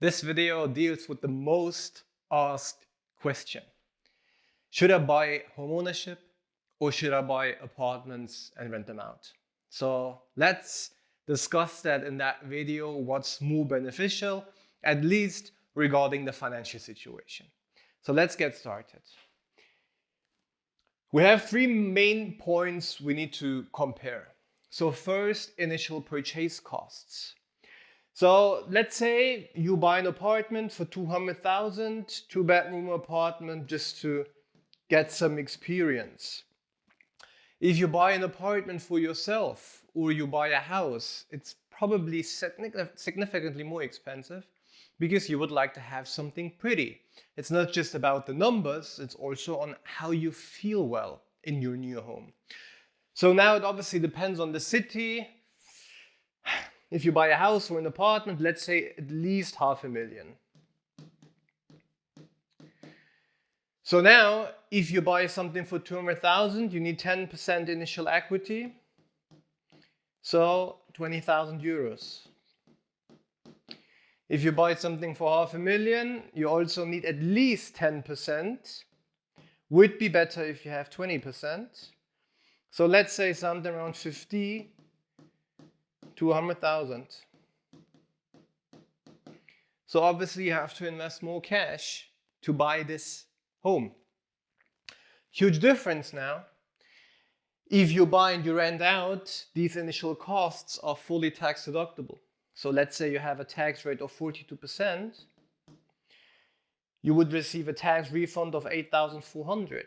This video deals with the most asked question. Should I buy homeownership or should I buy apartments and rent them out? So let's discuss that in that video, what's more beneficial, at least regarding the financial situation. So let's get started. We have three main points we need to compare. So first, initial purchase costs. So let's say you buy an apartment for 200,000, two-bedroom apartment just to get some experience. If you buy an apartment for yourself or you buy a house, it's probably significantly more expensive because you would like to have something pretty. It's not just about the numbers, it's also on how you feel well in your new home. So now it obviously depends on the city. If you buy a house or an apartment, let's say at least $500,000. So now, if you buy something for 200,000, you need 10% initial equity. So 20,000 euros. If you buy something for $500,000, you also need at least 10%. Would be better if you have 20%. So let's say something around 50. 200,000. So obviously you have to invest more cash to buy this home. Huge difference now. If you buy and you rent out, these initial costs are fully tax deductible. So let's say you have a tax rate of 42%, you would receive a tax refund of 8,400.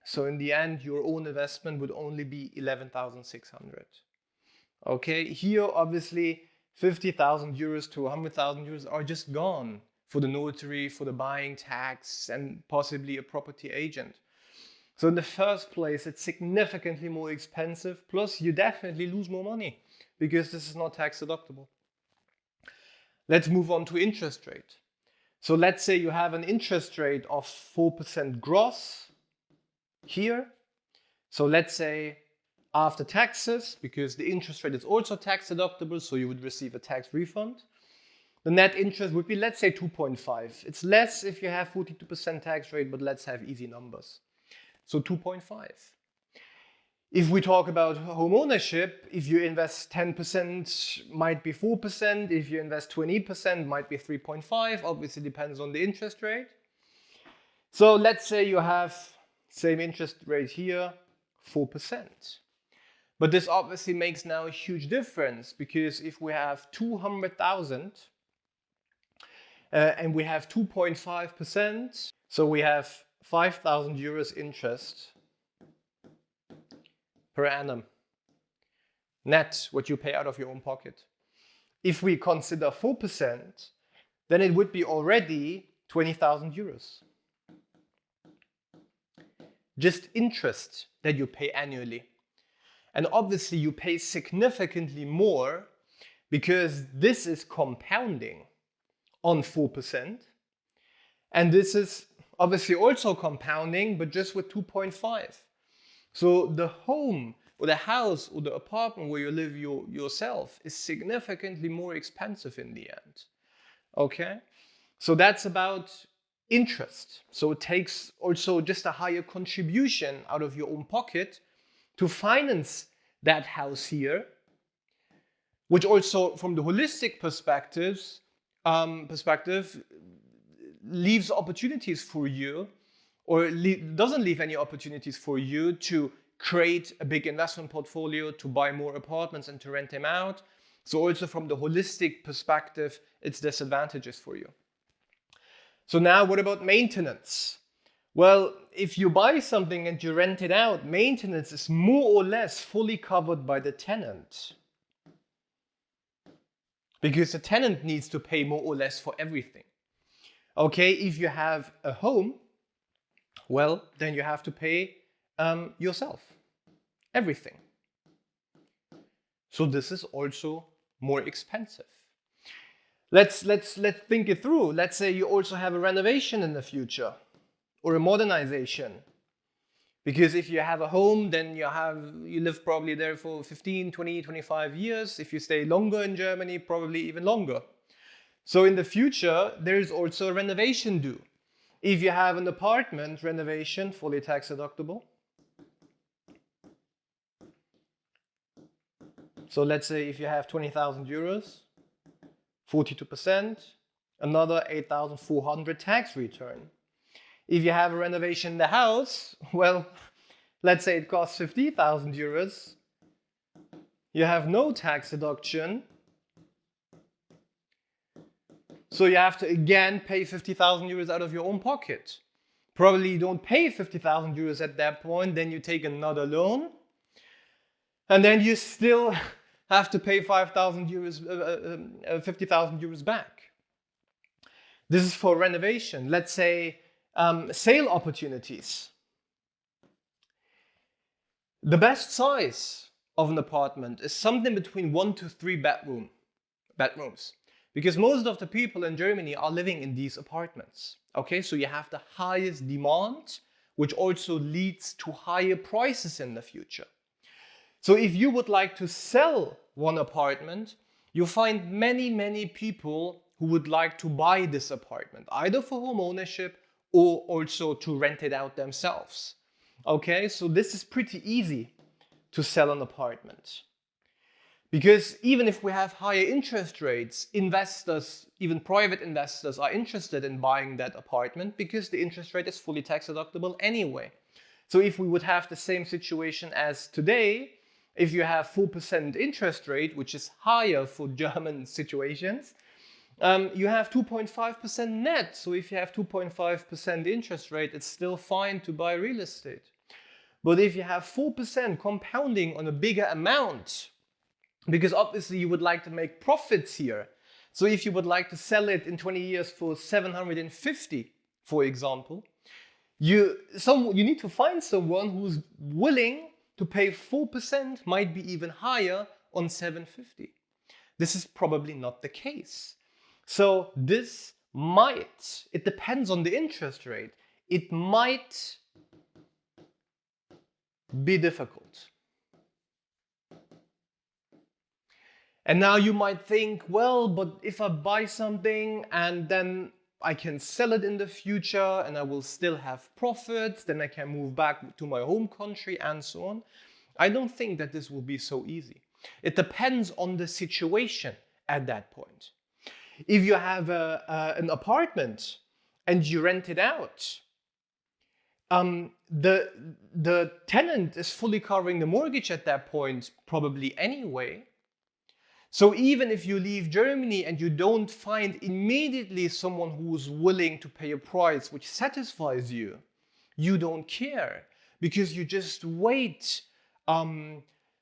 So in the end, your own investment would only be 11,600. Okay, here obviously 50,000 euros to 100,000 euros are just gone for the notary, for the buying tax, and possibly a property agent. So in the first place, it's significantly more expensive, plus you definitely lose more money because this is not tax deductible. Let's move on to interest rate. So let's say you have an interest rate of 4% gross here. So let's say after taxes, because the interest rate is also tax deductible, so you would receive a tax refund. The net interest would be, let's say, 2.5. It's less if you have 42% tax rate, but let's have easy numbers. So 2.5. If we talk about home ownership, if you invest 10%, might be 4%. If you invest 20%, might be 3.5. Obviously depends on the interest rate. So let's say you have same interest rate here, 4%. But this obviously makes now a huge difference because if we have 200,000 and we have 2.5%, so we have 5,000 euros interest per annum. Net, what you pay out of your own pocket. If we consider 4%, then it would be already 20,000 euros. Just interest that you pay annually. And obviously you pay significantly more because this is compounding on 4%. And this is obviously also compounding, but just with 2.5. So the home or the house or the apartment where you live yourself is significantly more expensive in the end. Okay? So that's about interest. So it takes also just a higher contribution out of your own pocket to finance that house here, which also from the holistic perspective leaves opportunities for you, or doesn't leave any opportunities for you to create a big investment portfolio, to buy more apartments and to rent them out. So also from the holistic perspective, it's disadvantages for you. So now what about maintenance? Well, if you buy something and you rent it out, maintenance is more or less fully covered by the tenant. Because the tenant needs to pay more or less for everything. Okay, if you have a home, well, then you have to pay yourself. Everything. So this is also more expensive. Let's think it through. Let's say you also have a renovation in the future. Or a modernization. Because if you have a home, then you live probably there for 15, 20, 25 years. If you stay longer in Germany, probably even longer. So in the future, there is also a renovation due. If you have an apartment, renovation, fully tax deductible. So let's say if you have 20,000 euros, 42%, another 8,400 tax return. If you have a renovation in the house, well, let's say it costs 50,000 euros, you have no tax deduction. So you have to again pay 50,000 euros out of your own pocket. Probably you don't pay 50,000 euros at that point, then you take another loan, and then you still have to pay 5,000 euros, 50,000 euros back. This is for renovation. Let's say sale opportunities. The best size of an apartment is something between 1 to 3 bedrooms. Because most of the people in Germany are living in these apartments. Okay, so you have the highest demand, which also leads to higher prices in the future. So if you would like to sell one apartment, you find many people who would like to buy this apartment, either for home ownership or also to rent it out themselves. Okay, so this is pretty easy to sell an apartment. Because even if we have higher interest rates, investors, even private investors, are interested in buying that apartment because the interest rate is fully tax deductible anyway. So if we would have the same situation as today, if you have 4% interest rate, which is higher for German situations, you have 2.5% net. So if you have 2.5% interest rate, it's still fine to buy real estate. But if you have 4% compounding on a bigger amount, because obviously you would like to make profits here. So if you would like to sell it in 20 years for 750, for example, you need to find someone who's willing to pay 4%, might be even higher, on 750. This is probably not the case. So this might, it depends on the interest rate, it might be difficult. And now you might think, well, but if I buy something and then I can sell it in the future and I will still have profits, then I can move back to my home country and so on. I don't think that this will be so easy. It depends on the situation at that point. If you have an apartment and you rent it out, the tenant is fully covering the mortgage at that point, probably anyway. So even if you leave Germany and you don't find immediately someone who's willing to pay a price which satisfies you, you don't care because you just wait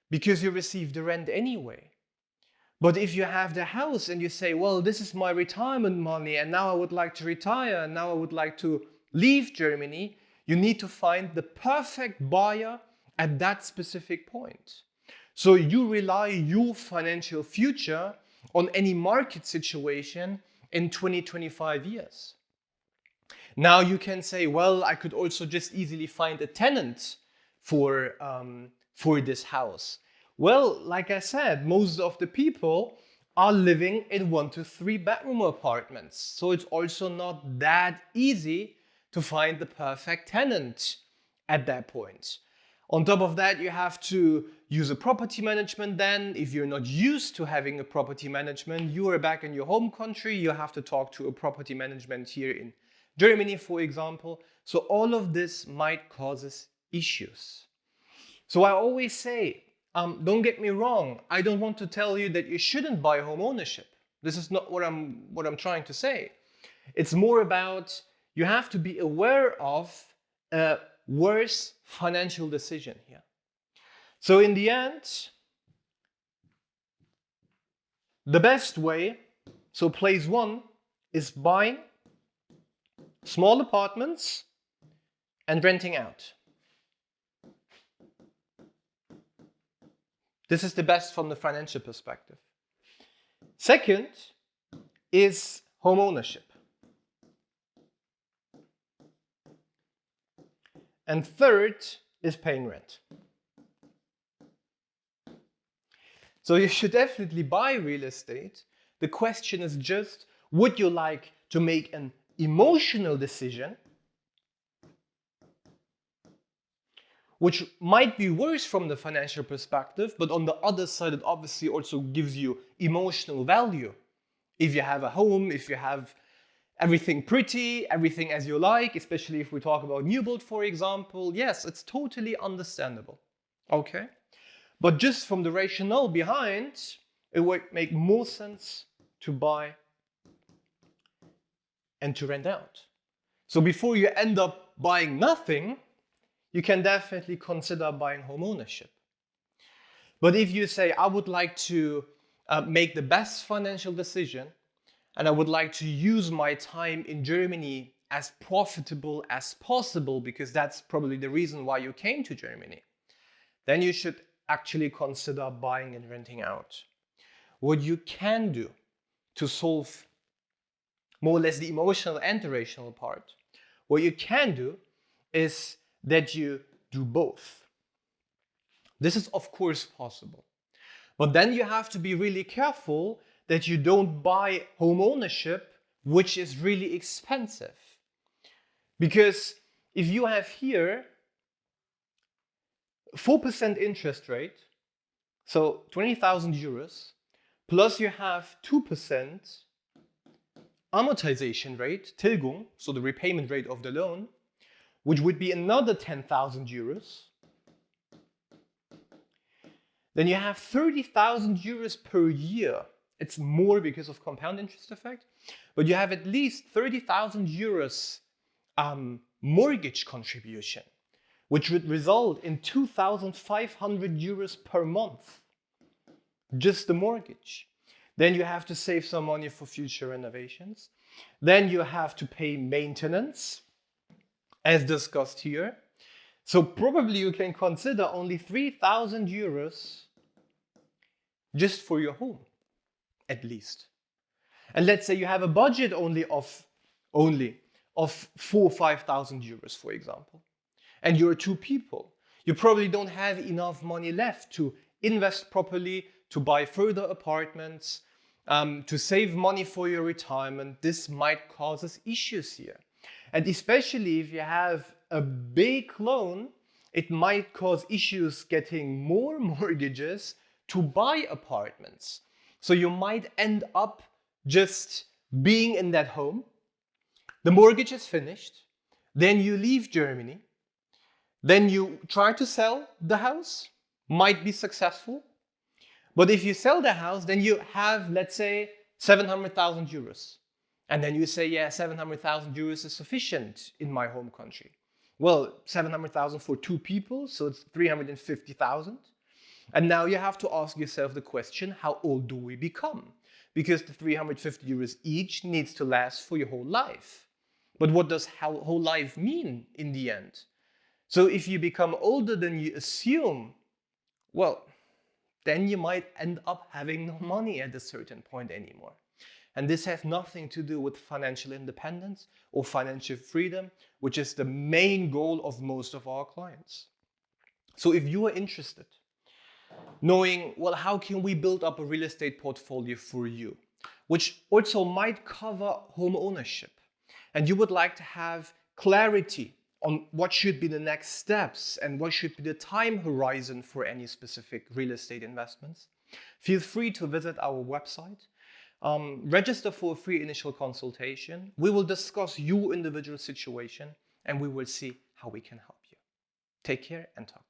because you receive the rent anyway. But if you have the house and you say, well, this is my retirement money and now I would like to retire and now I would like to leave Germany, you need to find the perfect buyer at that specific point. So you rely your financial future on any market situation in 20-25 years. Now you can say, well, I could also just easily find a tenant for this house. Well, like I said, most of the people are living in 1 to 3 bedroom apartments. So it's also not that easy to find the perfect tenant at that point. On top of that, you have to use a property management then. If you're not used to having a property management, you are back in your home country, you have to talk to a property management here in Germany, for example. So all of this might cause issues. So I always say, don't get me wrong, I don't want to tell you that you shouldn't buy home ownership. This is not what I'm trying to say. It's more about you have to be aware of a worse financial decision here. So in the end, the best way, so place 1 is buying small apartments and renting out. This is the best from the financial perspective. Second is home ownership. And third is paying rent. So you should definitely buy real estate. The question is just, Would you like to make an emotional decision, which might be worse from the financial perspective, but on the other side, it obviously also gives you emotional value. If you have a home, if you have everything pretty, everything as you like, especially if we talk about new build, for example, yes, it's totally understandable. Okay? But just from the rationale behind, it would make more sense to buy and to rent out. So before you end up buying nothing, you can definitely consider buying home ownership. But if you say, I would like to make the best financial decision, and I would like to use my time in Germany as profitable as possible, because that's probably the reason why you came to Germany, then you should actually consider buying and renting out. What you can do to solve more or less the emotional and the rational part, what you can do is that you do both. This is of course possible. But then you have to be really careful that you don't buy home ownership, which is really expensive. Because if you have here 4% interest rate, so 20,000 euros, plus you have 2% amortization rate, Tilgung, so the repayment rate of the loan, which would be another 10,000 euros, then you have 30,000 euros per year. It's more because of compound interest effect, but you have at least 30,000 euros mortgage contribution, which would result in 2,500 euros per month, just the mortgage. Then you have to save some money for future renovations. Then you have to pay maintenance, as discussed here. So probably you can consider only 3,000 euros just for your home, at least. And let's say you have a budget only of 4,000 or 5,000 euros, for example, and you're two people. You probably don't have enough money left to invest properly, to buy further apartments, to save money for your retirement. This might cause us issues here. And especially if you have a big loan, it might cause issues getting more mortgages to buy apartments. So you might end up just being in that home. The mortgage is finished. Then you leave Germany. Then you try to sell the house. Might be successful. But if you sell the house, then you have, let's say, 700,000 euros. And then you say, yeah, 700,000 euros is sufficient in my home country. Well, 700,000 for two people, so it's 350,000. And now you have to ask yourself the question, how old do we become? Because the 350 euros each needs to last for your whole life. But what does whole life mean in the end? So if you become older than you assume, well, then you might end up having no money at a certain point anymore. And this has nothing to do with financial independence or financial freedom, which is the main goal of most of our clients. So if you are interested, knowing, well, how can we build up a real estate portfolio for you, which also might cover home ownership, and you would like to have clarity on what should be the next steps and what should be the time horizon for any specific real estate investments, feel free to visit our website. Register for a free initial consultation. We will discuss your individual situation and we will see how we can help you. Take care and talk.